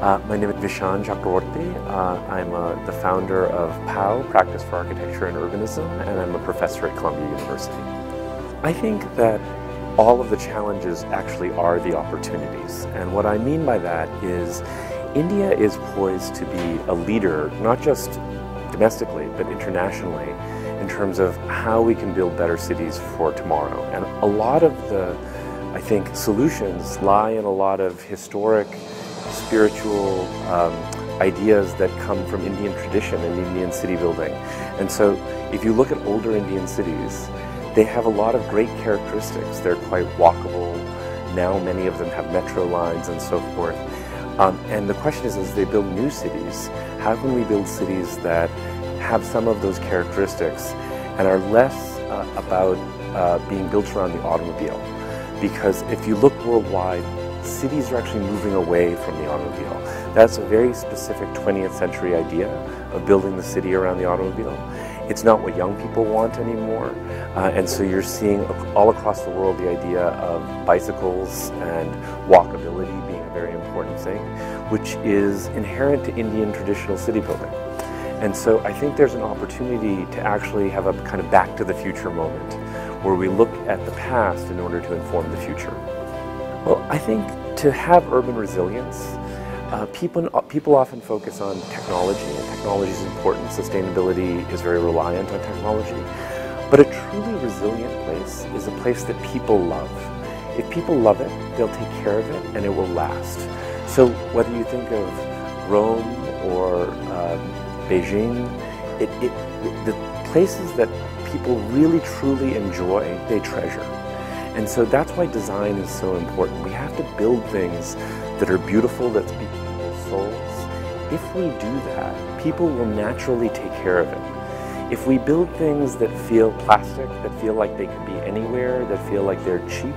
My name is Vishaan Chakrabarti. I'm the founder of PAU, Practice for Architecture and Urbanism, and I'm a professor at Columbia University. I think that all of the challenges actually are the opportunities. And what I mean by that is India is poised to be a leader, not just domestically, but internationally, in terms of how we can build better cities for tomorrow. And a lot of the, I think, solutions lie in a lot of historic, spiritual ideas that come from Indian tradition and Indian city building. And so if you look at older Indian cities, they have a lot of great characteristics. They're quite walkable. Now many of them have metro lines and so forth. And the question is, as they build new cities, how can we build cities that have some of those characteristics and are less about being built around the automobile? Because if you look worldwide, cities are actually moving away from the automobile. That's a very specific 20th century idea of building the city around the automobile. It's not what young people want anymore. And so you're seeing all across the world the idea of bicycles and walkability being a very important thing, which is inherent to Indian traditional city building. And so I think there's an opportunity to actually have a kind of back to the future moment where we look at the past in order to inform the future. Well, I think to have urban resilience, people often focus on technology, and technology is important. Sustainability is very reliant on technology. But a truly resilient place is a place that people love. If people love it, they'll take care of it and it will last. So whether you think of Rome or Beijing, the places that people really truly enjoy, they treasure. And so that's why design is so important. We have to build things that are beautiful, that speak to people's souls. If we do that, people will naturally take care of it. If we build things that feel plastic, that feel like they could be anywhere, that feel like they're cheap,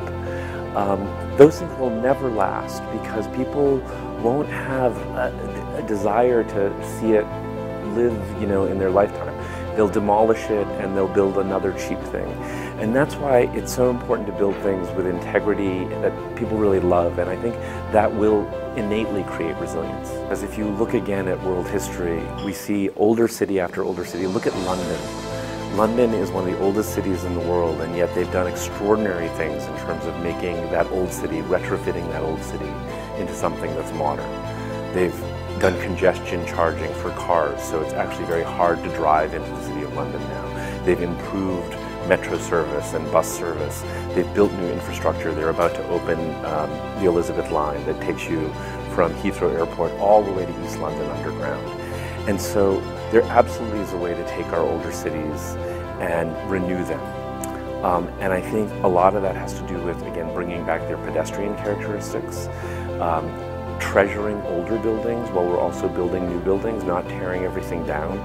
those things will never last because people won't have a desire to see it live, in their lifetime. They'll demolish it and they'll build another cheap thing. And that's why it's so important to build things with integrity that people really love, and I think that will innately create resilience. As if you look again at world history, we see older city after older city. Look at London. London is one of the oldest cities in the world, and yet they've done extraordinary things in terms of making that old city, retrofitting that old city into something that's modern. They've done congestion charging for cars, so it's actually very hard to drive into the city of London now. They've improved metro service and bus service. They've built new infrastructure. They're about to open the Elizabeth line that takes you from Heathrow Airport all the way to East London underground. And so there absolutely is a way to take our older cities and renew them. And I think a lot of that has to do with, again, bringing back their pedestrian characteristics, treasuring older buildings while we're also building new buildings, not tearing everything down.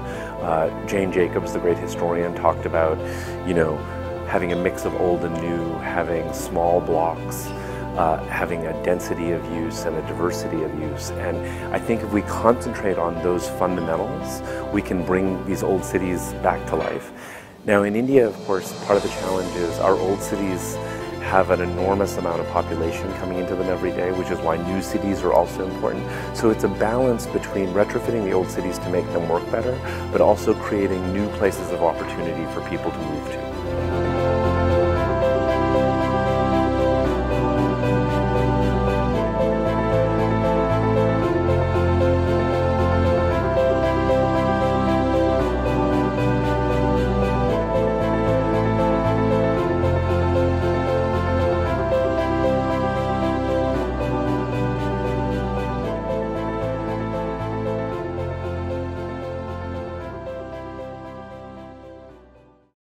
Jane Jacobs, the great historian, talked about, having a mix of old and new, having small blocks, having a density of use and a diversity of use. And I think if we concentrate on those fundamentals, we can bring these old cities back to life. Now in India, of course, part of the challenge is our old cities have an enormous amount of population coming into them every day, which is why new cities are also important. So it's a balance between retrofitting the old cities to make them work better, but also creating new places of opportunity for people to move to.